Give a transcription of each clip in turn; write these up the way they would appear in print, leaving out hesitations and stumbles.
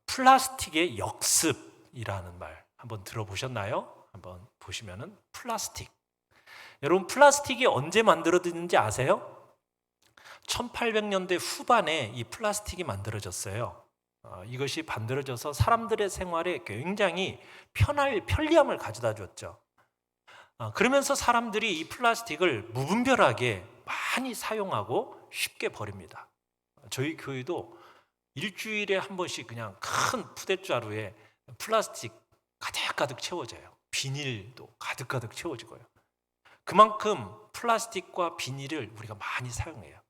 플라스틱의 역습이라는 말 한번 들어보셨나요? 한번 보시면은 플라스틱. 여러분, 플라스틱이 언제 만들어졌는지 아세요? 1800년대 후반에 이 플라스틱이 만들어졌어요. 이것이 만들어져서 사람들의 생활에 굉장히 편리함을 가져다 줬죠. 그러면서 사람들이 이 플라스틱을 무분별하게 많이 사용하고 쉽게 버립니다. 저희 교회도 일주일에 한 번씩 그냥 큰 푸대자루에 플라스틱 가득가득 채워져요. 비닐도 가득가득 채워지고요. 그만큼 플라스틱과 비닐을 우리가 많이 사용해요.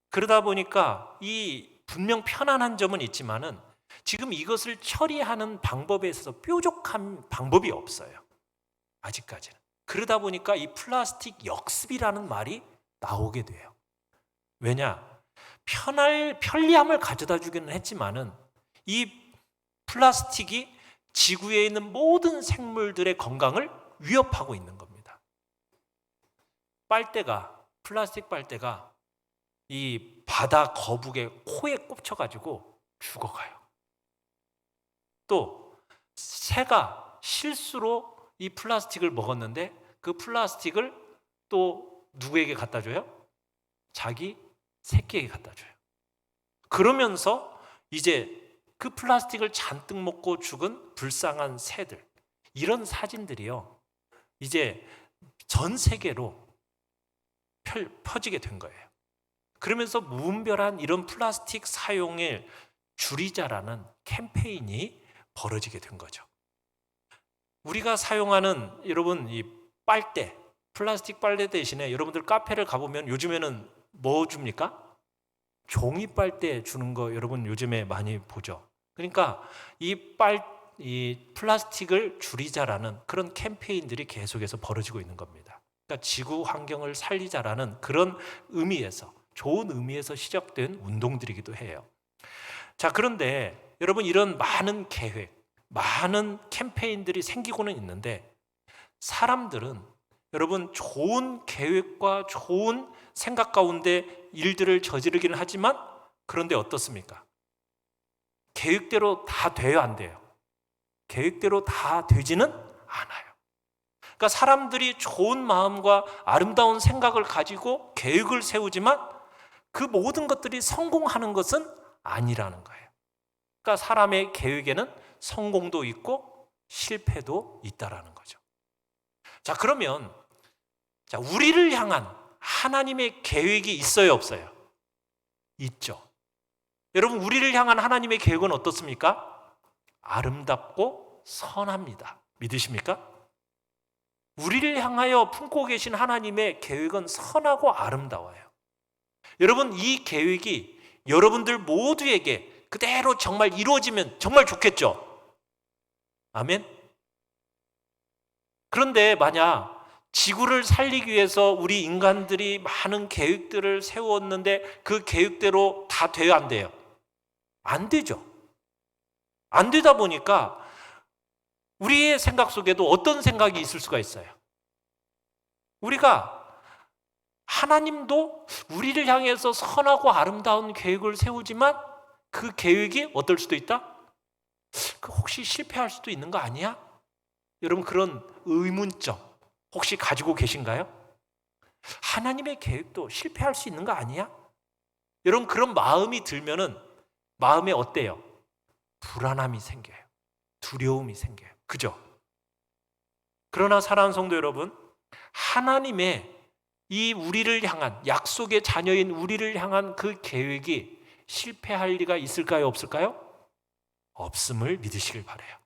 그러다 보니까 이 분명 편안한 점은 있지만은 지금 이것을 처리하는 방법에 있어서 뾰족한 방법이 없어요. 아직까지는. 그러다 보니까 이 플라스틱 역습이라는 말이 나오게 돼요. 왜냐? 편리함을 가져다 주기는 했지만은 이 플라스틱이 지구에 있는 모든 생물들의 건강을 위협하고 있는 겁니다. 플라스틱 빨대가 이 바다 거북의 코에 꼽혀가지고 죽어가요. 또 새가 실수로 이 플라스틱을 먹었는데 그 플라스틱을 또 누구에게 갖다 줘요? 자기 새끼에게 갖다 줘요. 그러면서 이제 그 플라스틱을 잔뜩 먹고 죽은 불쌍한 새들, 이런 사진들이요, 이제 전 세계로 퍼지게 된 거예요. 그러면서 무분별한 이런 플라스틱 사용을 줄이자라는 캠페인이 벌어지게 된 거죠. 우리가 사용하는 여러분 이 빨대, 플라스틱 빨대 대신에 여러분들 카페를 가보면 요즘에는 뭐 줍니까? 종이 빨대 주는 거 여러분 요즘에 많이 보죠. 그러니까 이 플라스틱을 줄이자라는 그런 캠페인들이 계속해서 벌어지고 있는 겁니다. 그러니까 지구 환경을 살리자라는 그런 의미에서, 좋은 의미에서 시작된 운동들이기도 해요. 자, 그런데 여러분, 이런 많은 계획, 많은 캠페인들이 생기고는 있는데 사람들은 여러분 좋은 계획과 좋은 생각 가운데 일들을 저지르기는 하지만 그런데 어떻습니까? 계획대로 다 돼요, 안 돼요? 계획대로 다 되지는 않아요. 그러니까 사람들이 좋은 마음과 아름다운 생각을 가지고 계획을 세우지만 그 모든 것들이 성공하는 것은 아니라는 거예요. 그러니까 사람의 계획에는 성공도 있고 실패도 있다라는 거죠. 자, 그러면 우리를 향한 하나님의 계획이 있어요, 없어요? 있죠. 여러분, 우리를 향한 하나님의 계획은 어떻습니까? 아름답고 선합니다. 믿으십니까? 우리를 향하여 품고 계신 하나님의 계획은 선하고 아름다워요. 여러분, 이 계획이 여러분들 모두에게 그대로 정말 이루어지면 정말 좋겠죠? 아멘? 그런데 만약 지구를 살리기 위해서 우리 인간들이 많은 계획들을 세웠는데 그 계획대로 다 돼요, 안 돼요? 안 되죠. 안 되다 보니까 우리의 생각 속에도 어떤 생각이 있을 수가 있어요. 우리가 하나님도 우리를 향해서 선하고 아름다운 계획을 세우지만 그 계획이 어떨 수도 있다? 혹시 실패할 수도 있는 거 아니야? 여러분, 그런 의문점 혹시 가지고 계신가요? 하나님의 계획도 실패할 수 있는 거 아니야? 여러분, 그런 마음이 들면은 마음에 어때요? 불안함이 생겨요. 두려움이 생겨요. 그죠? 그러나 사랑하는 성도 여러분, 하나님의 이 우리를 향한, 약속의 자녀인 우리를 향한 그 계획이 실패할 리가 있을까요, 없을까요? 없음을 믿으시길 바라요.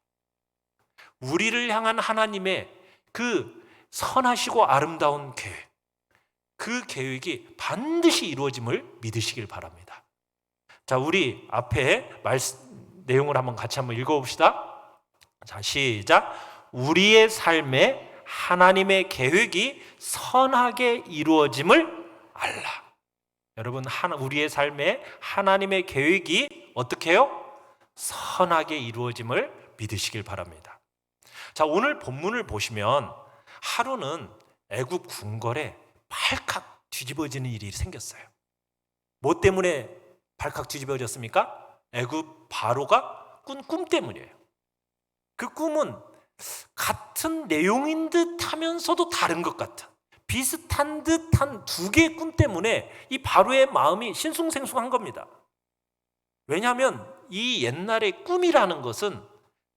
우리를 향한 하나님의 그 선하시고 아름다운 계획, 그 계획이 반드시 이루어짐을 믿으시길 바랍니다. 자, 우리 앞에 내용을 같이 한번 읽어봅시다. 자, 시작. 우리의 삶에 하나님의 계획이 선하게 이루어짐을 알라. 여러분, 우리의 삶에 하나님의 계획이 어떻게 해요? 선하게 이루어짐을 믿으시길 바랍니다. 자, 오늘 본문을 보시면 하루는 애굽 궁궐에 발칵 뒤집어지는 일이 생겼어요. 뭐 때문에 발칵 뒤집어졌습니까? 애굽 바로가 꾼 꿈 때문이에요. 그 꿈은 같은 내용인 듯 하면서도 다른 것 같은, 비슷한 듯한 두 개의 꿈 때문에 이 바로의 마음이 신숭생숭한 겁니다. 왜냐하면 이 옛날의 꿈이라는 것은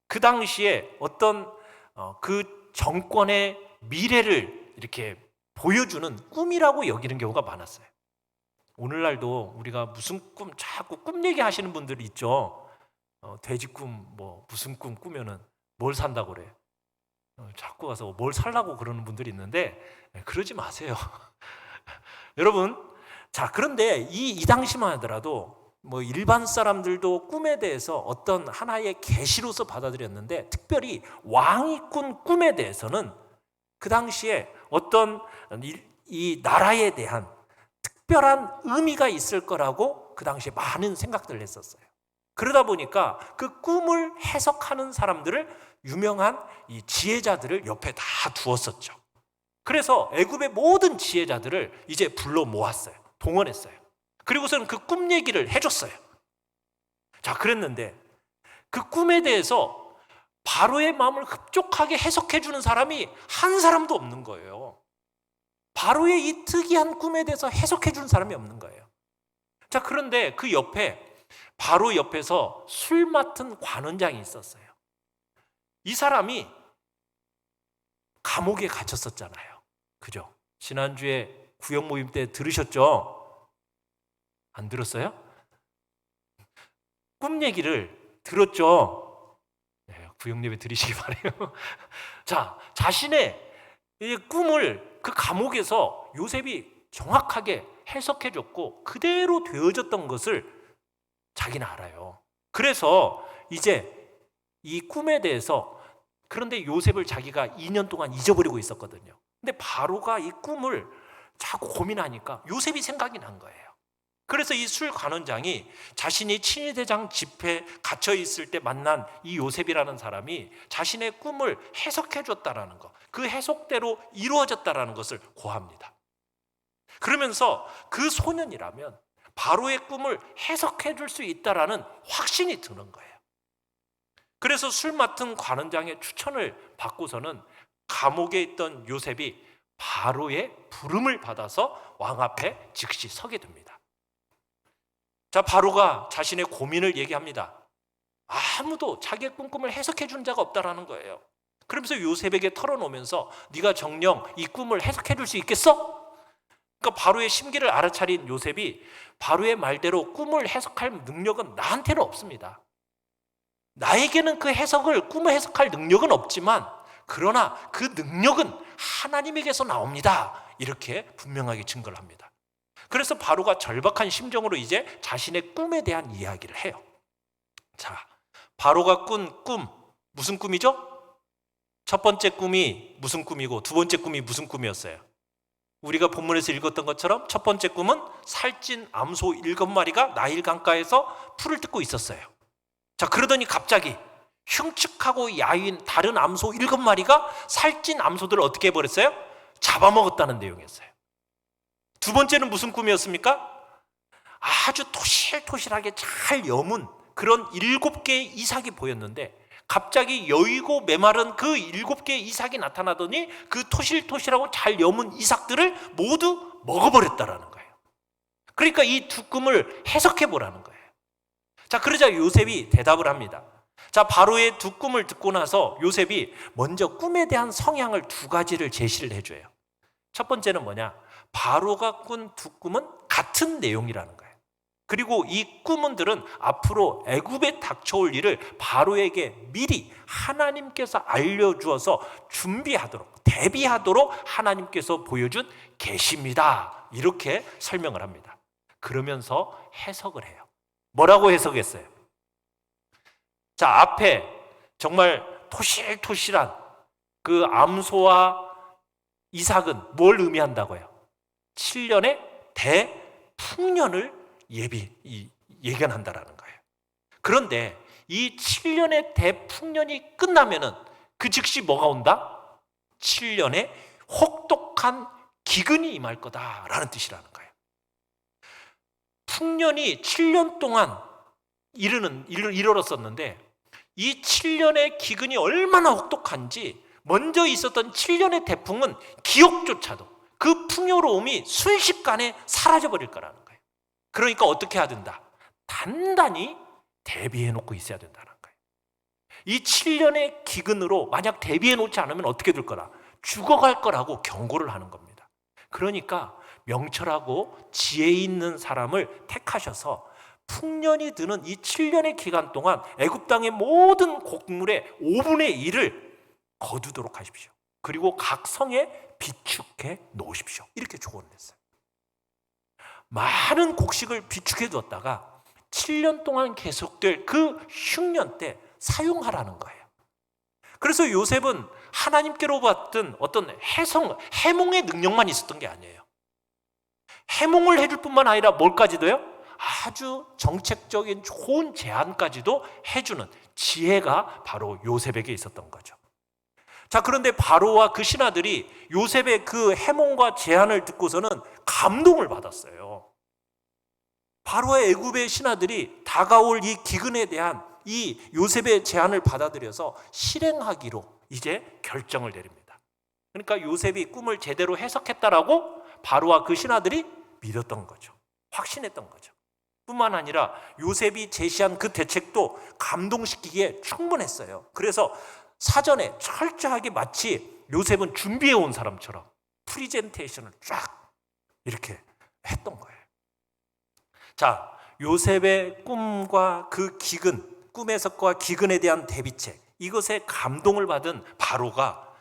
그 당시에 어떤 그 정권의 미래를 이렇게 보여주는 꿈이라고 여기는 경우가 많았어요. 오늘날도 우리가 무슨 꿈, 자꾸 꿈 얘기하시는 분들이 있죠. 돼지 꿈, 뭐 무슨 꿈 꾸면은 뭘 산다고 그래. 자꾸 가서 뭘 살라고 그러는 분들이 있는데 그러지 마세요. 여러분, 자, 그런데 이 당시만 하더라도 뭐 일반 사람들도 꿈에 대해서 어떤 하나의 계시로서 받아들였는데, 특별히 왕이 꾼 꿈에 대해서는 그 당시에 어떤 이 나라에 대한 특별한 의미가 있을 거라고 그 당시에 많은 생각들을 했었어요. 그러다 보니까 그 꿈을 해석하는 사람들을, 유명한 이 지혜자들을 옆에 다 두었었죠. 그래서 애굽의 모든 지혜자들을 이제 불러 모았어요. 동원했어요. 그리고서는 그 꿈 얘기를 해줬어요. 자, 그랬는데 그 꿈에 대해서 바로의 마음을 흡족하게 해석해주는 사람이 한 사람도 없는 거예요. 바로의 이 특이한 꿈에 대해서 해석해주는 사람이 없는 거예요. 자, 그런데 그 옆에, 바로 옆에서 술 맡은 관원장이 있었어요. 이 사람이 감옥에 갇혔었잖아요. 그죠? 지난주에 구역 모임 때 들으셨죠? 안 들었어요? 꿈 얘기를 들었죠? 네, 구역 예배 들으시기 바라요. 자, 자신의 이 꿈을 그 감옥에서 요셉이 정확하게 해석해줬고 그대로 되어졌던 것을 자기는 알아요. 그래서 이제 이 꿈에 대해서, 그런데 요셉을 자기가 2년 동안 잊어버리고 있었거든요. 근데 바로가 이 꿈을 자꾸 고민하니까 요셉이 생각이 난 거예요. 그래서 이 술 관원장이 자신이 친위대장 집회에 갇혀 있을 때 만난 이 요셉이라는 사람이 자신의 꿈을 해석해 줬다라는 것, 그 해석대로 이루어졌다라는 것을 고합니다. 그러면서 그 소년이라면 바로의 꿈을 해석해 줄 수 있다라는 확신이 드는 거예요. 그래서 술 맡은 관원장의 추천을 받고서는 감옥에 있던 요셉이 바로의 부름을 받아서 왕 앞에 즉시 서게 됩니다. 자, 바로가 자신의 고민을 얘기합니다. 아무도 자기의 꿈을 해석해 준 자가 없다라는 거예요. 그러면서 요셉에게 털어놓으면서 네가 정녕 이 꿈을 해석해 줄 수 있겠어? 그러니까 바로의 심기를 알아차린 요셉이 바로의 말대로 꿈을 해석할 능력은 나한테는 없습니다. 나에게는 그 해석을, 꿈을 해석할 능력은 없지만 그러나 그 능력은 하나님에게서 나옵니다. 이렇게 분명하게 증거를 합니다. 그래서 바로가 절박한 심정으로 이제 자신의 꿈에 대한 이야기를 해요. 자, 바로가 꾼 꿈, 무슨 꿈이죠? 첫 번째 꿈이 무슨 꿈이고 두 번째 꿈이 무슨 꿈이었어요? 우리가 본문에서 읽었던 것처럼 첫 번째 꿈은 살찐 암소 7마리가 나일 강가에서 풀을 뜯고 있었어요. 자, 그러더니 갑자기 흉측하고 야윈 다른 암소 7마리가 살찐 암소들을 어떻게 해버렸어요? 잡아먹었다는 내용이었어요. 두 번째는 무슨 꿈이었습니까? 아주 토실토실하게 잘 여문 그런 7개의 이삭이 보였는데 갑자기 여이고 메마른 그 7개의 이삭이 나타나더니 그 토실토실하고 잘 여문 이삭들을 모두 먹어버렸다라는 거예요. 그러니까 이 두 꿈을 해석해 보라는 거예요. 자, 그러자 요셉이 대답을 합니다. 자, 바로의 두 꿈을 듣고 나서 요셉이 먼저 꿈에 대한 성향을 두 가지를 제시를 해줘요. 첫 번째는 뭐냐? 바로가 꾼 두 꿈은 같은 내용이라는 거예요. 그리고 이 꿈들은 앞으로 애굽에 닥쳐올 일을 바로에게 미리 하나님께서 알려주어서 준비하도록, 대비하도록 하나님께서 보여준 계시입니다. 이렇게 설명을 합니다. 그러면서 해석을 해요. 뭐라고 해석했어요? 자, 앞에 정말 토실토실한 그 암소와 이삭은 뭘 의미한다고요? 7년의 대풍년을 예견한다라는 거예요. 그런데 이 7년의 대풍년이 끝나면은 그 즉시 뭐가 온다? 7년의 혹독한 기근이 임할 거다라는 뜻이라는 거예요. 풍년이 7년 동안 이르렀었는데 이 7년의 기근이 얼마나 혹독한지 먼저 있었던 7년의 태풍은 기억조차도 그 풍요로움이 순식간에 사라져버릴 거라는 거예요. 그러니까 어떻게 해야 된다? 단단히 대비해 놓고 있어야 된다는 거예요. 이 7년의 기근으로 만약 대비해 놓지 않으면 어떻게 될 거라? 죽어갈 거라고 경고를 하는 겁니다. 그러니까 명철하고 지혜 있는 사람을 택하셔서 풍년이 드는 이 7년의 기간 동안 애굽 땅의 모든 곡물의 5분의 1을 거두도록 하십시오. 그리고 각 성에 비축해 놓으십시오. 이렇게 조언을 했어요. 많은 곡식을 비축해 두었다가 7년 동안 계속될 그 흉년 때 사용하라는 거예요. 그래서 요셉은 하나님께로 받은 어떤 해몽의 능력만 있었던 게 아니에요. 해몽을 해줄 뿐만 아니라 뭘까지도요? 아주 정책적인 좋은 제안까지도 해주는 지혜가 바로 요셉에게 있었던 거죠. 자, 그런데 바로와 그 신하들이 요셉의 그 해몽과 제안을 듣고서는 감동을 받았어요. 바로와 애굽의 신하들이 다가올 이 기근에 대한 이 요셉의 제안을 받아들여서 실행하기로 이제 결정을 내립니다. 그러니까 요셉이 꿈을 제대로 해석했다라고 바로와 그 신하들이 믿었던 거죠. 확신했던 거죠. 뿐만 아니라 요셉이 제시한 그 대책도 감동시키기에 충분했어요. 그래서 사전에 철저하게 마치 요셉은 준비해 온 사람처럼 프리젠테이션을 쫙 이렇게 했던 거예요. 자, 요셉의 꿈과 그 기근, 꿈의 해석과 기근에 대한 대비책, 이것에 감동을 받은 바로가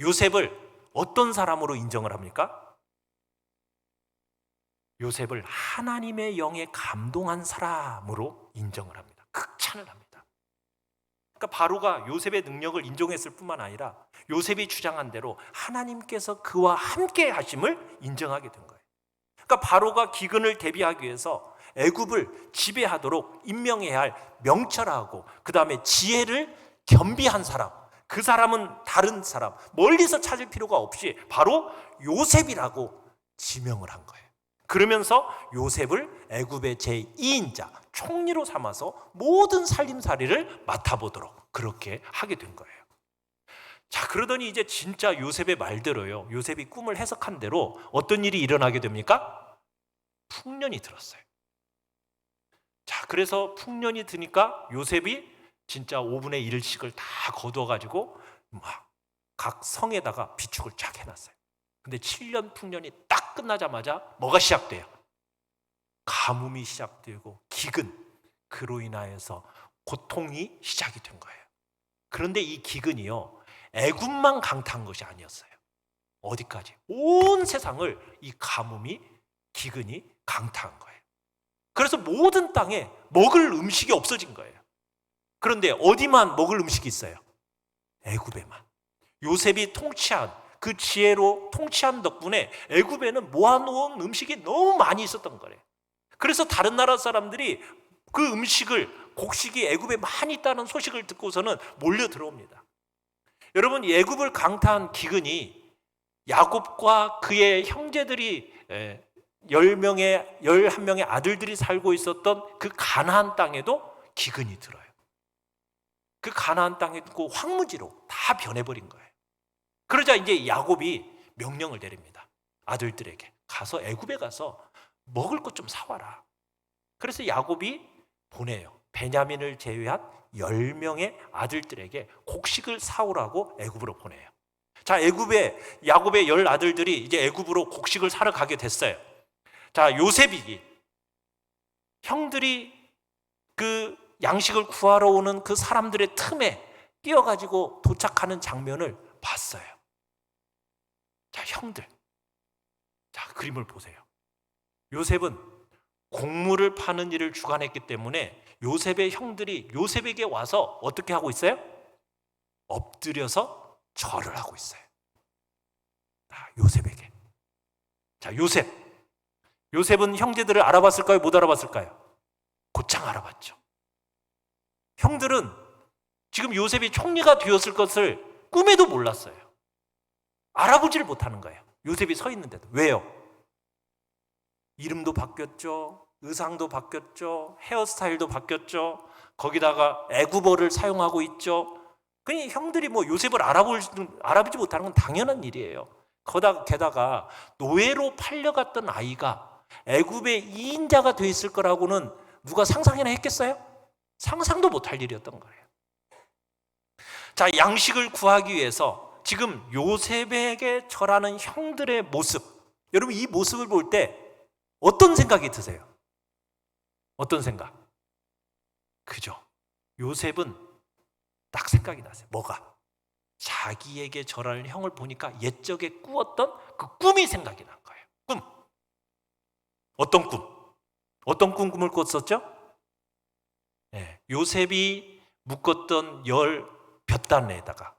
요셉을 어떤 사람으로 인정을 합니까? 요셉을 하나님의 영에 감동한 사람으로 인정을 합니다. 극찬을 합니다. 그러니까 바로가 요셉의 능력을 인정했을 뿐만 아니라 요셉이 주장한 대로 하나님께서 그와 함께 하심을 인정하게 된 거예요. 그러니까 바로가 기근을 대비하기 위해서 애굽을 지배하도록 임명해야 할 명철하고 그 다음에 지혜를 겸비한 사람, 그 사람은 다른 사람, 멀리서 찾을 필요가 없이 바로 요셉이라고 지명을 한 거예요. 그러면서 요셉을 애굽의 제2인자, 총리로 삼아서 모든 살림살이를 맡아보도록 그렇게 하게 된 거예요. 자, 그러더니 이제 진짜 요셉의 말대로요, 요셉이 꿈을 해석한 대로 어떤 일이 일어나게 됩니까? 풍년이 들었어요. 자, 그래서 풍년이 드니까 요셉이 진짜 5분의 1씩을 다 거두어가지고 막 각 성에다가 비축을 쫙 해놨어요. 근데 7년 풍년이 딱 끝나자마자 뭐가 시작돼요? 가뭄이 시작되고 기근, 그로 인하여서 고통이 시작이 된 거예요. 그런데 이 기근이요, 애굽만 강타한 것이 아니었어요. 어디까지? 온 세상을 이 가뭄이, 기근이 강타한 거예요. 그래서 모든 땅에 먹을 음식이 없어진 거예요. 그런데 어디만 먹을 음식이 있어요? 애굽에만. 요셉이 통치한 그 지혜로 통치한 덕분에 애굽에는 모아놓은 음식이 너무 많이 있었던 거래요. 그래서 다른 나라 사람들이 그 음식을, 곡식이 애굽에 많이 있다는 소식을 듣고서는 몰려 들어옵니다. 여러분, 애굽을 강타한 기근이 야곱과 그의 형제들이 11명의 아들들이 살고 있었던 그 가나안 땅에도 기근이 들어요. 그 가나안 땅에 그 황무지로 다 변해버린 거예요. 그러자 이제 야곱이 명령을 내립니다. 아들들에게 가서 애굽에 가서 먹을 것 좀 사와라. 그래서 야곱이 보내요. 베냐민을 제외한 10명의 아들들에게 곡식을 사오라고 애굽으로 보내요. 자, 야곱의 10 아들들이 이제 애굽으로 곡식을 사러 가게 됐어요. 자, 요셉이 형들이 그 양식을 구하러 오는 그 사람들의 틈에 뛰어가지고 도착하는 장면을 봤어요. 자, 형들. 자, 그림을 보세요. 요셉은 곡물을 파는 일을 주관했기 때문에 요셉의 형들이 요셉에게 와서 어떻게 하고 있어요? 엎드려서 절을 하고 있어요. 요셉에게. 자, 요셉은 형제들을 알아봤을까요? 못 알아봤을까요? 곧장 알아봤죠. 형들은 지금 요셉이 총리가 되었을 것을 꿈에도 몰랐어요. 알아보지를 못하는 거예요. 요셉이 서 있는데도. 왜요? 이름도 바뀌었죠. 의상도 바뀌었죠. 헤어스타일도 바뀌었죠. 거기다가 애국어를 사용하고 있죠. 그냥 형들이 뭐 요셉을 알아보지 못하는 건 당연한 일이에요. 게다가 노예로 팔려갔던 아이가 애굽의 2인자가 돼 있을 거라고는 누가 상상이나 했겠어요? 상상도 못할 일이었던 거예요. 자, 양식을 구하기 위해서 지금 요셉에게 절하는 형들의 모습, 여러분 이 모습을 볼 때 어떤 생각이 드세요? 어떤 생각? 그죠? 요셉은 딱 생각이 나세요. 뭐가? 자기에게 절하는 형을 보니까 옛적에 꾸었던 그 꿈이 생각이 난 거예요. 꿈. 어떤 꿈? 어떤 꿈을 꿨었죠? 네, 요셉이 묶었던 10 볕단에다가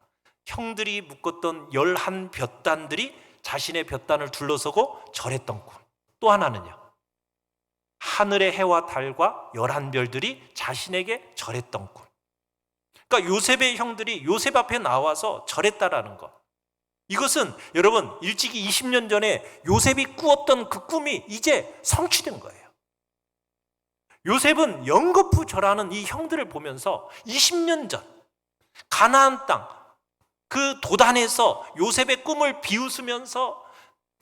형들이 묶었던 11 볕단들이 자신의 볕단을 둘러서고 절했던 꿈. 또 하나는요, 하늘의 해와 달과 11별들이 자신에게 절했던 꿈. 그러니까 요셉의 형들이 요셉 앞에 나와서 절했다라는 것. 이것은 여러분 일찍이 20년 전에 요셉이 꾸었던 그 꿈이 이제 성취된 거예요. 요셉은 연거푸 절하는 이 형들을 보면서 20년 전 가나안 땅 그 도단에서 요셉의 꿈을 비웃으면서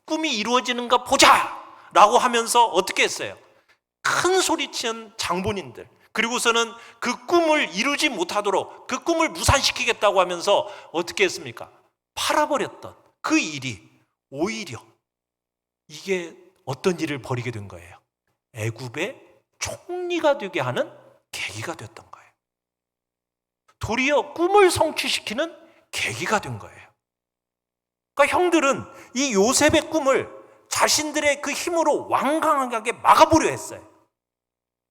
꿈이 이루어지는가 보자 라고 하면서 어떻게 했어요? 큰 소리치는 장본인들, 그리고서는 그 꿈을 이루지 못하도록 그 꿈을 무산시키겠다고 하면서 어떻게 했습니까? 팔아버렸던 그 일이 오히려 이게 어떤 일을 벌이게 된 거예요? 애굽의 총리가 되게 하는 계기가 됐던 거예요. 도리어 꿈을 성취시키는 계기가 된 거예요. 그러니까 형들은 이 요셉의 꿈을 자신들의 그 힘으로 완강하게 막아보려 했어요.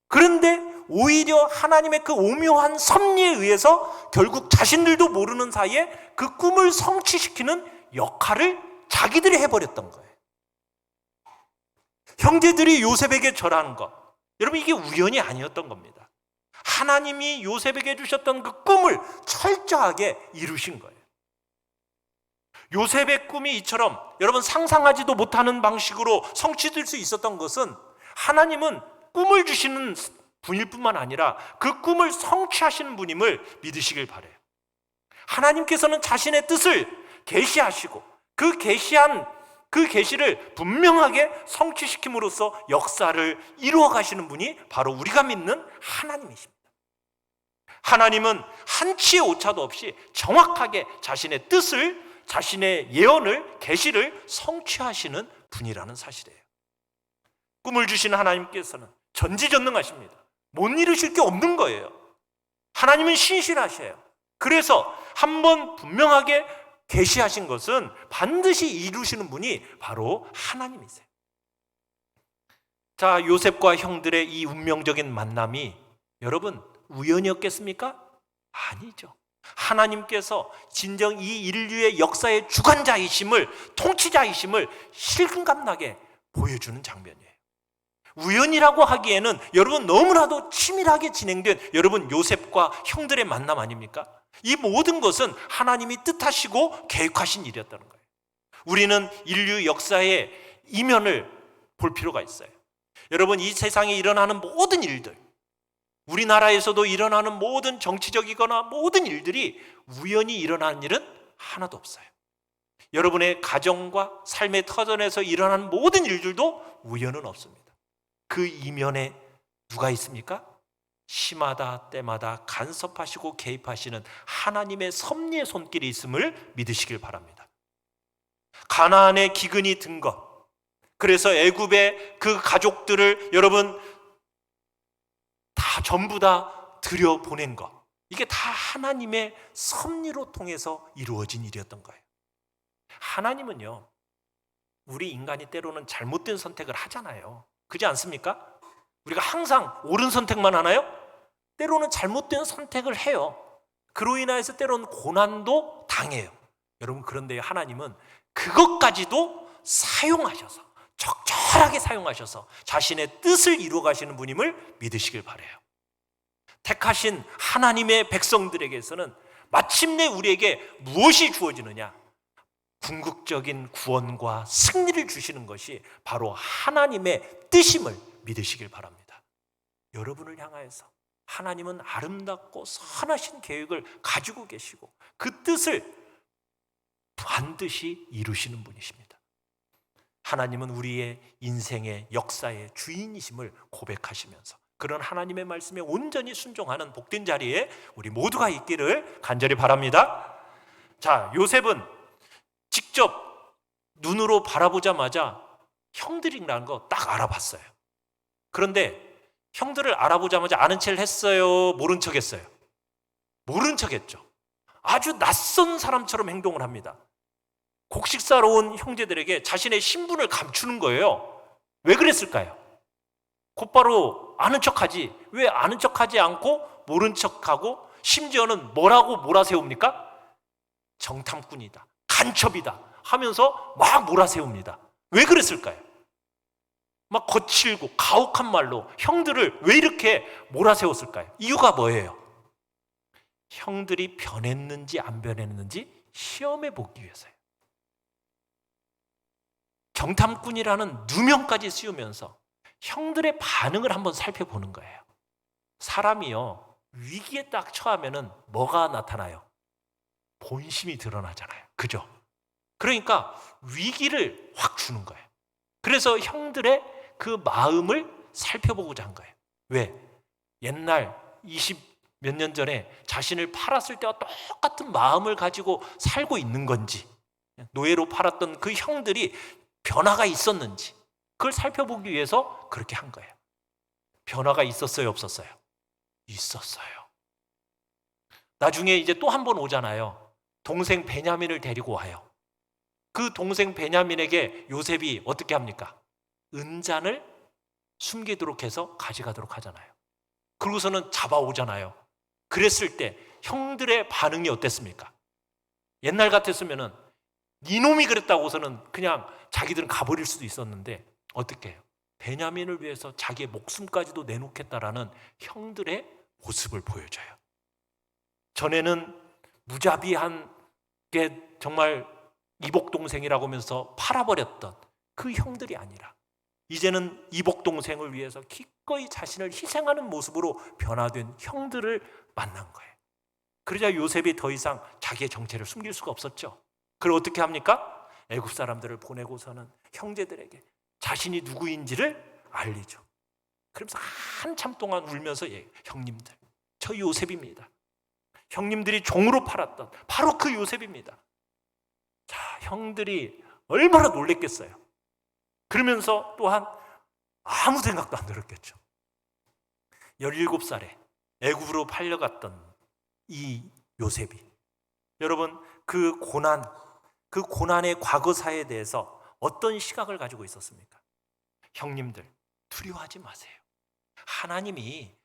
그런데 오히려 하나님의 그 오묘한 섭리에 의해서 결국 자신들도 모르는 사이에 그 꿈을 성취시키는 역할을 자기들이 해버렸던 거예요. 형제들이 요셉에게 절하는 것, 여러분 이게 우연이 아니었던 겁니다. 하나님이 요셉에게 주셨던 그 꿈을 철저하게 이루신 거예요. 요셉의 꿈이 이처럼 여러분 상상하지도 못하는 방식으로 성취될 수 있었던 것은 하나님은 꿈을 주시는 분일 뿐만 아니라 그 꿈을 성취하시는 분임을 믿으시길 바라요. 하나님께서는 자신의 뜻을 계시하시고 그 계시한 그 계시를 분명하게 성취시킴으로써 역사를 이루어 가시는 분이 바로 우리가 믿는 하나님이십니다. 하나님은 한치의 오차도 없이 정확하게 자신의 뜻을, 자신의 예언을, 계시를 성취하시는 분이라는 사실이에요. 꿈을 주신 하나님께서는 전지전능하십니다. 못 이루실 게 없는 거예요. 하나님은 신실하셔요. 그래서 한번 분명하게 계시하신 것은 반드시 이루시는 분이 바로 하나님이세요. 자, 요셉과 형들의 이 운명적인 만남이 여러분 우연이었겠습니까? 아니죠. 하나님께서 진정 이 인류의 역사의 주관자이심을, 통치자이심을 실감나게 보여주는 장면이에요. 우연이라고 하기에는 여러분 너무나도 치밀하게 진행된 여러분 요셉과 형들의 만남 아닙니까? 이 모든 것은 하나님이 뜻하시고 계획하신 일이었다는 거예요. 우리는 인류 역사의 이면을 볼 필요가 있어요. 여러분 이 세상에 일어나는 모든 일들, 우리나라에서도 일어나는 모든 정치적이거나 모든 일들이 우연히 일어나는 일은 하나도 없어요. 여러분의 가정과 삶의 터전에서 일어나는 모든 일들도 우연은 없습니다. 그 이면에 누가 있습니까? 시마다 때마다 간섭하시고 개입하시는 하나님의 섭리의 손길이 있음을 믿으시길 바랍니다. 가나안의 기근이 든 것, 그래서 애굽의 그 가족들을 여러분 다 전부 다 들여보낸 것, 이게 다 하나님의 섭리로 통해서 이루어진 일이었던 거예요. 하나님은요, 우리 인간이 때로는 잘못된 선택을 하잖아요. 그렇지 않습니까? 우리가 항상 옳은 선택만 하나요? 때로는 잘못된 선택을 해요. 그로 인해서 때로는 고난도 당해요. 여러분, 그런데 하나님은 그것까지도 사용하셔서, 적절하게 사용하셔서 자신의 뜻을 이루어 가시는 분임을 믿으시길 바라요. 택하신 하나님의 백성들에게서는 마침내 우리에게 무엇이 주어지느냐? 궁극적인 구원과 승리를 주시는 것이 바로 하나님의 뜻임을 믿으시길 바랍니다. 여러분을 향하여서 하나님은 아름답고 선하신 계획을 가지고 계시고 그 뜻을 반드시 이루시는 분이십니다. 하나님은 우리의 인생의 역사의 주인이심을 고백하시면서 그런 하나님의 말씀에 온전히 순종하는 복된 자리에 우리 모두가 있기를 간절히 바랍니다. 자, 요셉은 직접 눈으로 바라보자마자 형들이라는 거 딱 알아봤어요. 그런데 형들을 알아보자마자 아는 체를 했어요? 모른 척 했어요? 모른 척 했죠. 아주 낯선 사람처럼 행동을 합니다. 곡식사러 온 형제들에게 자신의 신분을 감추는 거예요. 왜 그랬을까요? 곧바로 아는 척하지. 왜 아는 척하지 않고 모른 척하고 심지어는 뭐라고 몰아세웁니까? 정탐꾼이다, 간첩이다 하면서 막 몰아세웁니다. 왜 그랬을까요? 막 거칠고 가혹한 말로 형들을 왜 이렇게 몰아세웠을까요? 이유가 뭐예요? 형들이 변했는지 안 변했는지 시험해 보기 위해서예요. 정탐꾼이라는 누명까지 씌우면서 형들의 반응을 한번 살펴보는 거예요. 사람이요, 위기에 딱 처하면은 뭐가 나타나요? 본심이 드러나잖아요. 그죠? 그러니까 위기를 확 주는 거예요. 그래서 형들의 그 마음을 살펴보고자 한 거예요. 왜? 옛날 20 몇 년 전에 자신을 팔았을 때와 똑같은 마음을 가지고 살고 있는 건지, 노예로 팔았던 그 형들이 변화가 있었는지 그걸 살펴보기 위해서 그렇게 한 거예요. 변화가 있었어요, 없었어요? 있었어요. 나중에 이제 또 한 번 오잖아요. 동생 베냐민을 데리고 와요. 그 동생 베냐민에게 요셉이 어떻게 합니까? 은잔을 숨기도록 해서 가져가도록 하잖아요. 그러고서는 잡아오잖아요. 그랬을 때 형들의 반응이 어땠습니까? 옛날 같았으면은 니놈이 그랬다고서는 그냥 자기들은 가버릴 수도 있었는데 어떻게 해요? 베냐민을 위해서 자기의 목숨까지도 내놓겠다라는 형들의 모습을 보여줘요. 전에는 무자비한 게 정말 이복동생이라고 하면서 팔아버렸던 그 형들이 아니라 이제는 이복동생을 위해서 기꺼이 자신을 희생하는 모습으로 변화된 형들을 만난 거예요. 그러자 요셉이 더 이상 자기의 정체를 숨길 수가 없었죠. 그걸 어떻게 합니까? 애굽 사람들을 보내고서는 형제들에게 자신이 누구인지를 알리죠. 그러면서 한참 동안 울면서 형님들, 저 요셉입니다. 형님들이 종으로 팔았던 바로 그 요셉입니다. 자, 형들이 얼마나 놀랬겠어요. 그러면서 또한 아무 생각도 안 들었겠죠. 17살에 애굽으로 팔려갔던 이 요셉이, 여러분 그 고난의 과거사에 대해서 어떤 시각을 가지고 있었습니까? 형님들, 두려워하지 마세요. 하나님이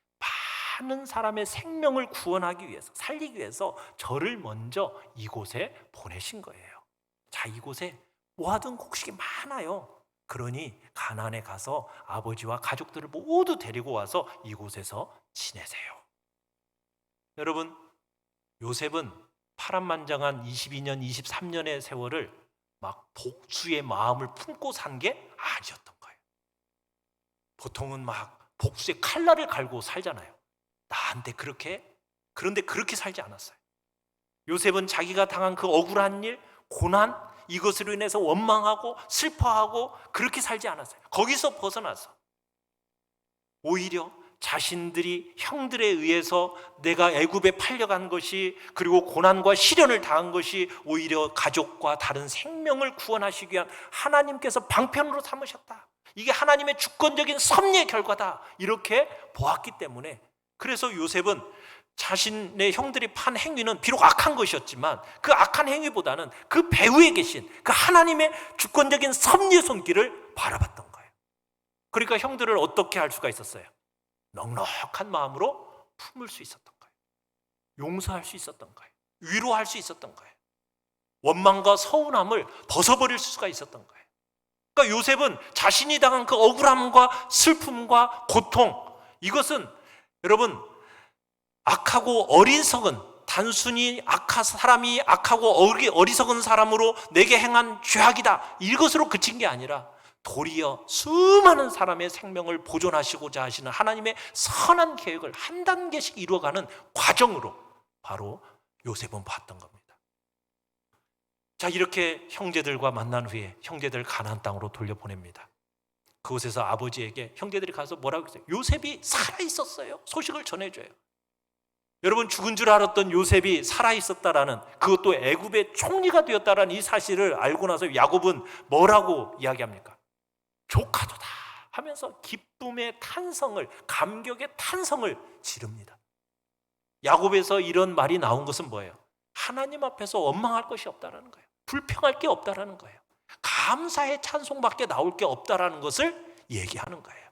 많은 사람의 생명을 구원하기 위해서, 살리기 위해서 저를 먼저 이곳에 보내신 거예요. 자, 이곳에 모아둔 곡식이 많아요. 그러니 가나안에 가서 아버지와 가족들을 모두 데리고 와서 이곳에서 지내세요. 여러분, 요셉은 파란만장한 22년, 23년의 세월을 막 복수의 마음을 품고 산 게 아니었던 거예요. 보통은 막 복수의 칼날을 갈고 살잖아요. 나한테 그런데 그렇게 살지 않았어요. 요셉은 자기가 당한 그 억울한 일, 고난, 이것으로 인해서 원망하고 슬퍼하고 그렇게 살지 않았어요. 거기서 벗어나서 오히려 자신들이 형들에 의해서 내가 애굽에 팔려간 것이, 그리고 고난과 시련을 당한 것이 오히려 가족과 다른 생명을 구원하시기 위한 하나님께서 방편으로 삼으셨다. 이게 하나님의 주권적인 섭리의 결과다. 이렇게 보았기 때문에, 그래서 요셉은 자신의 형들이 판 행위는 비록 악한 것이었지만 그 악한 행위보다는 그 배후에 계신 그 하나님의 주권적인 섭리의 손길을 바라봤던 거예요. 그러니까 형들을 어떻게 할 수가 있었어요? 넉넉한 마음으로 품을 수 있었던 거예요. 용서할 수 있었던 거예요. 위로할 수 있었던 거예요. 원망과 서운함을 벗어버릴 수가 있었던 거예요. 그러니까 요셉은 자신이 당한 그 억울함과 슬픔과 고통, 이것은 여러분 악하고 어리석은, 단순히 사람이 악하고 어리석은 사람으로 내게 행한 죄악이다, 이것으로 그친 게 아니라 도리어 수많은 사람의 생명을 보존하시고자 하시는 하나님의 선한 계획을 한 단계씩 이루어가는 과정으로 바로 요셉은 봤던 겁니다. 자, 이렇게 형제들과 만난 후에 형제들 가나안 땅으로 돌려보냅니다. 그곳에서 아버지에게 형제들이 가서 뭐라고 했어요? 요셉이 살아있었어요. 소식을 전해줘요. 여러분, 죽은 줄 알았던 요셉이 살아있었다라는, 그것도 애굽의 총리가 되었다라는 이 사실을 알고 나서 야곱은 뭐라고 이야기합니까? 조카도다 하면서 기쁨의 탄성을, 감격의 탄성을 지릅니다. 야곱에서 이런 말이 나온 것은 뭐예요? 하나님 앞에서 원망할 것이 없다라는 거예요. 불평할 게 없다라는 거예요. 감사의 찬송밖에 나올 게 없다라는 것을 얘기하는 거예요.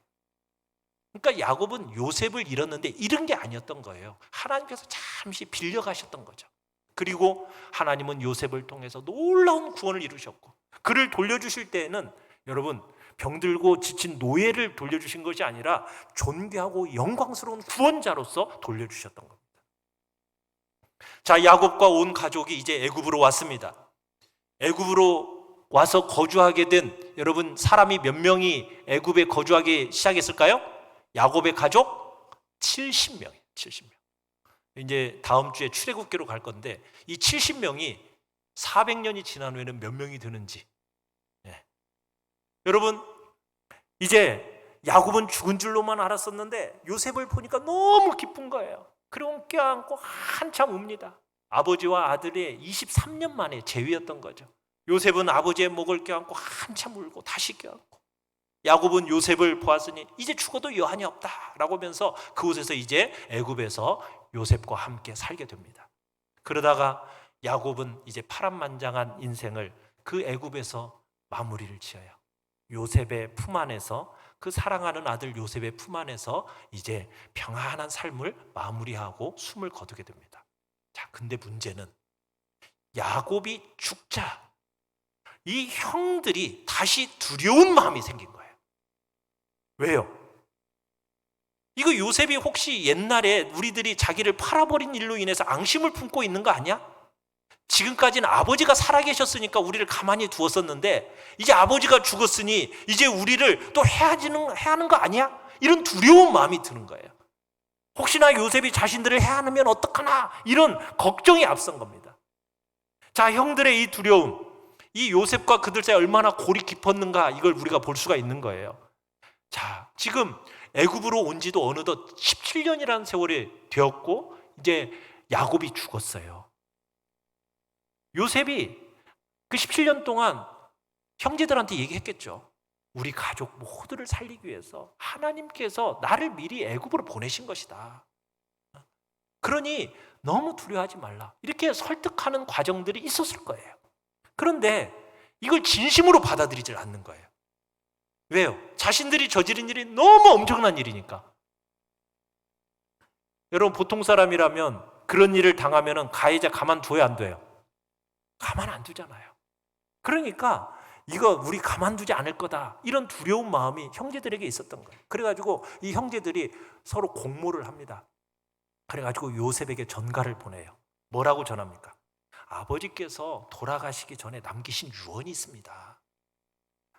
그러니까 야곱은 요셉을 잃었는데 잃은 게 아니었던 거예요. 하나님께서 잠시 빌려가셨던 거죠. 그리고 하나님은 요셉을 통해서 놀라운 구원을 이루셨고, 그를 돌려주실 때에는 여러분, 병들고 지친 노예를 돌려주신 것이 아니라 존귀하고 영광스러운 구원자로서 돌려주셨던 겁니다. 자, 야곱과 온 가족이 이제 애굽으로 왔습니다. 애굽으로 와서 거주하게 된, 여러분, 사람이 몇 명이 애굽에 거주하기 시작했을까요? 야곱의 가족 70명이에요. 70명. 이제 다음 주에 출애굽기로 갈 건데, 이 70명이 400년이 지난 후에는 몇 명이 되는지. 네. 여러분, 이제 야곱은 죽은 줄로만 알았었는데 요셉을 보니까 너무 기쁜 거예요. 그리고 껴안고 한참 웁니다. 아버지와 아들의 23년 만에 재회였던 거죠. 요셉은 아버지의 목을 껴안고 한참 울고 다시 껴안고, 야곱은 요셉을 보았으니 이제 죽어도 여한이 없다라고 하면서 그곳에서 이제 애굽에서 요셉과 함께 살게 됩니다. 그러다가 야곱은 이제 파란만장한 인생을 그 애굽에서 마무리를 지어요. 요셉의 품 안에서, 그 사랑하는 아들 요셉의 품 안에서 이제 평안한 삶을 마무리하고 숨을 거두게 됩니다. 자, 근데 문제는 야곱이 죽자 이 형들이 다시 두려운 마음이 생긴 거예요. 왜요? 이거 요셉이 혹시 옛날에 우리들이 자기를 팔아버린 일로 인해서 앙심을 품고 있는 거 아니야? 지금까지는 아버지가 살아계셨으니까 우리를 가만히 두었었는데 이제 아버지가 죽었으니 이제 우리를 또 해야 하는 거 아니야? 이런 두려운 마음이 드는 거예요. 혹시나 요셉이 자신들을 해하면 어떡하나, 이런 걱정이 앞선 겁니다. 자, 형들의 이 두려움, 이 요셉과 그들 사이에 얼마나 골이 깊었는가, 이걸 우리가 볼 수가 있는 거예요. 자, 지금 애굽으로 온 지도 어느덧 17년이라는 세월이 되었고 이제 야곱이 죽었어요. 요셉이 그 17년 동안 형제들한테 얘기했겠죠. 우리 가족 모두를 살리기 위해서 하나님께서 나를 미리 애굽으로 보내신 것이다. 그러니 너무 두려워하지 말라. 이렇게 설득하는 과정들이 있었을 거예요. 그런데 이걸 진심으로 받아들이질 않는 거예요. 왜요? 자신들이 저지른 일이 너무 엄청난 일이니까. 여러분, 보통 사람이라면 그런 일을 당하면 가해자 가만둬야 안 돼요? 가만 안 두잖아요. 그러니까 이거 우리 가만두지 않을 거다, 이런 두려운 마음이 형제들에게 있었던 거예요. 그래가지고 이 형제들이 서로 공모를 합니다. 그래가지고 요셉에게 전가를 보내요. 뭐라고 전합니까? 아버지께서 돌아가시기 전에 남기신 유언이 있습니다.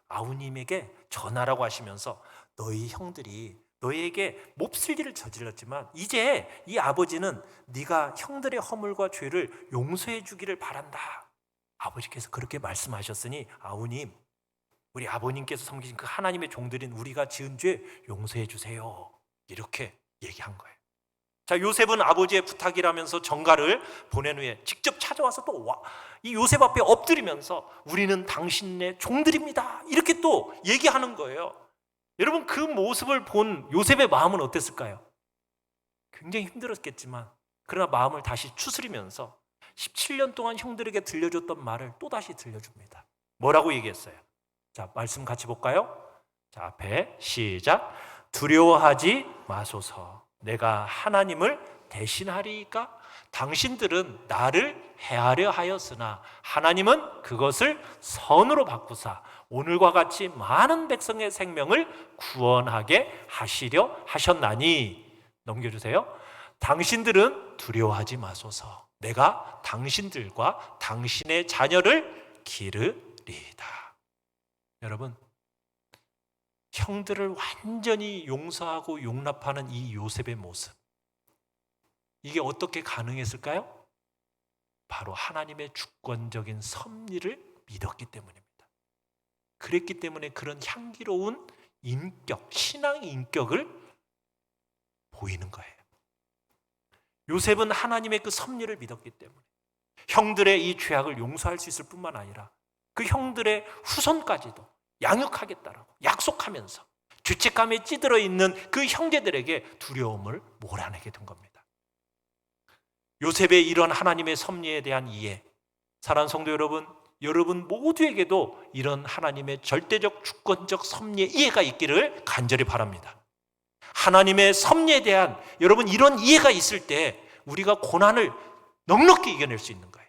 아우님에게 전하라고 하시면서 너희 형들이 너희에게 몹쓸 일을 저질렀지만 이제 이 아버지는 네가 형들의 허물과 죄를 용서해 주기를 바란다. 아버지께서 그렇게 말씀하셨으니 아우님, 우리 아버님께서 섬기신 그 하나님의 종들인 우리가 지은 죄 용서해 주세요. 이렇게 얘기한 거예요. 자, 요셉은 아버지의 부탁이라면서 전가를 보낸 후에 직접 찾아와서 또 이 요셉 앞에 엎드리면서 우리는 당신의 종들입니다, 이렇게 또 얘기하는 거예요. 여러분, 그 모습을 본 요셉의 마음은 어땠을까요? 굉장히 힘들었겠지만 그러나 마음을 다시 추스리면서 17년 동안 형들에게 들려줬던 말을 또다시 들려줍니다. 뭐라고 얘기했어요? 자, 말씀 같이 볼까요? 자, 앞에 시작. 두려워하지 마소서. 내가 하나님을 대신하리이까? 당신들은 나를 해하려 하였으나 하나님은 그것을 선으로 바꾸사 오늘과 같이 많은 백성의 생명을 구원하게 하시려 하셨나니. 넘겨주세요. 당신들은 두려워하지 마소서. 내가 당신들과 당신의 자녀를 기르리이다. 여러분, 형들을 완전히 용서하고 용납하는 이 요셉의 모습, 이게 어떻게 가능했을까요? 바로 하나님의 주권적인 섭리를 믿었기 때문입니다. 그랬기 때문에 그런 향기로운 인격, 신앙의 인격을 보이는 거예요. 요셉은 하나님의 그 섭리를 믿었기 때문에 형들의 이 죄악을 용서할 수 있을 뿐만 아니라 그 형들의 후손까지도 양육하겠다라고 약속하면서 죄책감에 찌들어 있는 그 형제들에게 두려움을 몰아내게 된 겁니다. 요셉의 이런 하나님의 섭리에 대한 이해, 사랑하는 성도 여러분, 여러분 모두에게도 이런 하나님의 절대적 주권적 섭리의 이해가 있기를 간절히 바랍니다. 하나님의 섭리에 대한 여러분 이런 이해가 있을 때 우리가 고난을 넉넉히 이겨낼 수 있는 거예요.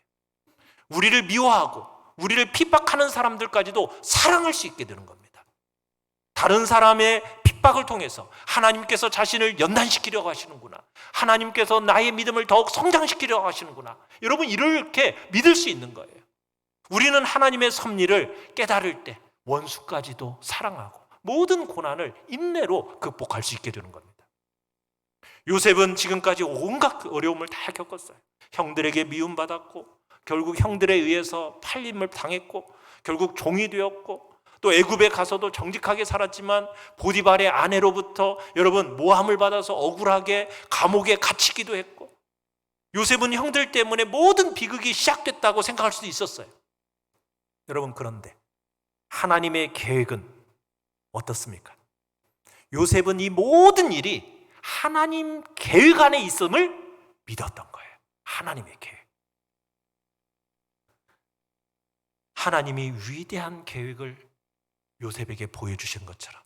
우리를 미워하고 우리를 핍박하는 사람들까지도 사랑할 수 있게 되는 겁니다. 다른 사람의 핍박을 통해서 하나님께서 자신을 연단시키려고 하시는구나, 하나님께서 나의 믿음을 더욱 성장시키려고 하시는구나, 여러분 이렇게 믿을 수 있는 거예요. 우리는 하나님의 섭리를 깨달을 때 원수까지도 사랑하고 모든 고난을 인내로 극복할 수 있게 되는 겁니다. 요셉은 지금까지 온갖 어려움을 다 겪었어요. 형들에게 미움받았고 결국 형들에 의해서 팔림을 당했고 결국 종이 되었고 또 애굽에 가서도 정직하게 살았지만 보디발의 아내로부터 여러분 모함을 받아서 억울하게 감옥에 갇히기도 했고 요셉은 형들 때문에 모든 비극이 시작됐다고 생각할 수도 있었어요. 여러분 그런데 하나님의 계획은 어떻습니까? 요셉은 이 모든 일이 하나님 계획 안에 있음을 믿었던 거예요. 하나님의 계획. 하나님이 위대한 계획을 요셉에게 보여주신 것처럼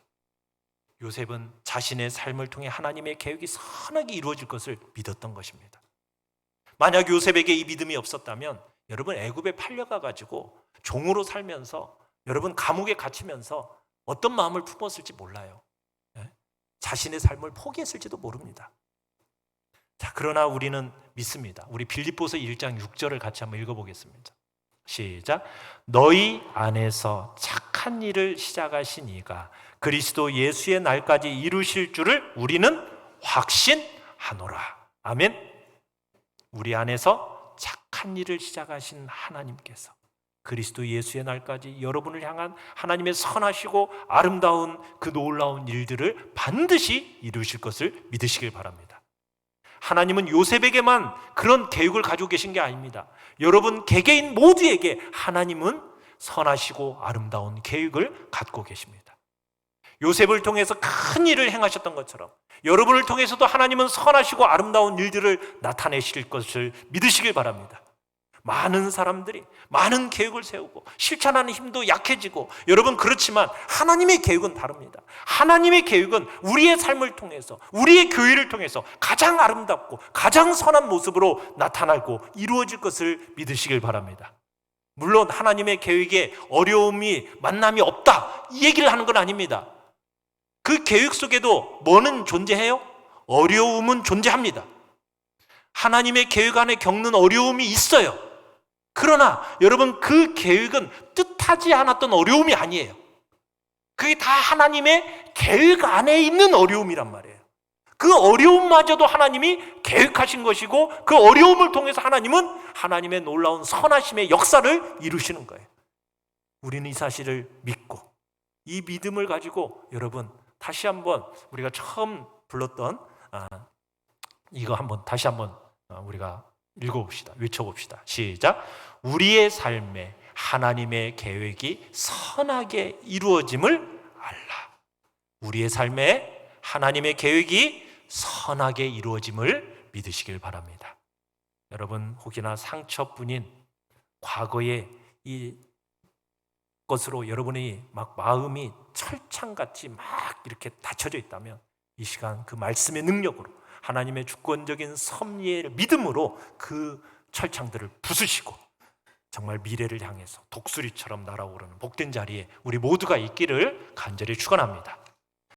요셉은 자신의 삶을 통해 하나님의 계획이 선하게 이루어질 것을 믿었던 것입니다. 만약 요셉에게 이 믿음이 없었다면 여러분 애굽에 팔려가 가지고 종으로 살면서 여러분 감옥에 갇히면서 어떤 마음을 품었을지 몰라요. 자신의 삶을 포기했을지도 모릅니다. 자, 그러나 우리는 믿습니다. 우리 빌립보서 1장 6절을 같이 한번 읽어보겠습니다. 시작. 너희 안에서 착한 일을 시작하신 이가 그리스도 예수의 날까지 이루실 줄을 우리는 확신하노라. 아멘. 우리 안에서 착한 일을 시작하신 하나님께서 그리스도 예수의 날까지 여러분을 향한 하나님의 선하시고 아름다운 그 놀라운 일들을 반드시 이루실 것을 믿으시길 바랍니다. 하나님은 요셉에게만 그런 계획을 가지고 계신 게 아닙니다. 여러분 개개인 모두에게 하나님은 선하시고 아름다운 계획을 갖고 계십니다. 요셉을 통해서 큰 일을 행하셨던 것처럼 여러분을 통해서도 하나님은 선하시고 아름다운 일들을 나타내실 것을 믿으시길 바랍니다. 많은 사람들이 많은 계획을 세우고 실천하는 힘도 약해지고 여러분 그렇지만 하나님의 계획은 다릅니다. 하나님의 계획은 우리의 삶을 통해서 우리의 교회를 통해서 가장 아름답고 가장 선한 모습으로 나타나고 이루어질 것을 믿으시길 바랍니다. 물론 하나님의 계획에 어려움이 만남이 없다 이 얘기를 하는 건 아닙니다. 그 계획 속에도 뭐는 존재해요? 어려움은 존재합니다. 하나님의 계획 안에 겪는 어려움이 있어요. 그러나 여러분 그 계획은 뜻하지 않았던 어려움이 아니에요. 그게 다 하나님의 계획 안에 있는 어려움이란 말이에요. 그 어려움마저도 하나님이 계획하신 것이고 그 어려움을 통해서 하나님은 하나님의 놀라운 선하심의 역사를 이루시는 거예요. 우리는 이 사실을 믿고 이 믿음을 가지고 여러분 다시 한번 우리가 처음 불렀던 이거 한번 다시 한번 우리가 읽어봅시다. 외쳐봅시다. 시작. 우리의 삶에 하나님의 계획이 선하게 이루어짐을 알라. 우리의 삶에 하나님의 계획이 선하게 이루어짐을 믿으시길 바랍니다. 여러분 혹이나 상처뿐인 과거의 이 것으로 여러분이 막 마음이 철창같이 막 이렇게 닫혀져 있다면 이 시간 그 말씀의 능력으로 하나님의 주권적인 섭리의 믿음으로 그 철창들을 부수시고 정말 미래를 향해서 독수리처럼 날아오르는 복된 자리에 우리 모두가 있기를 간절히 축원합니다.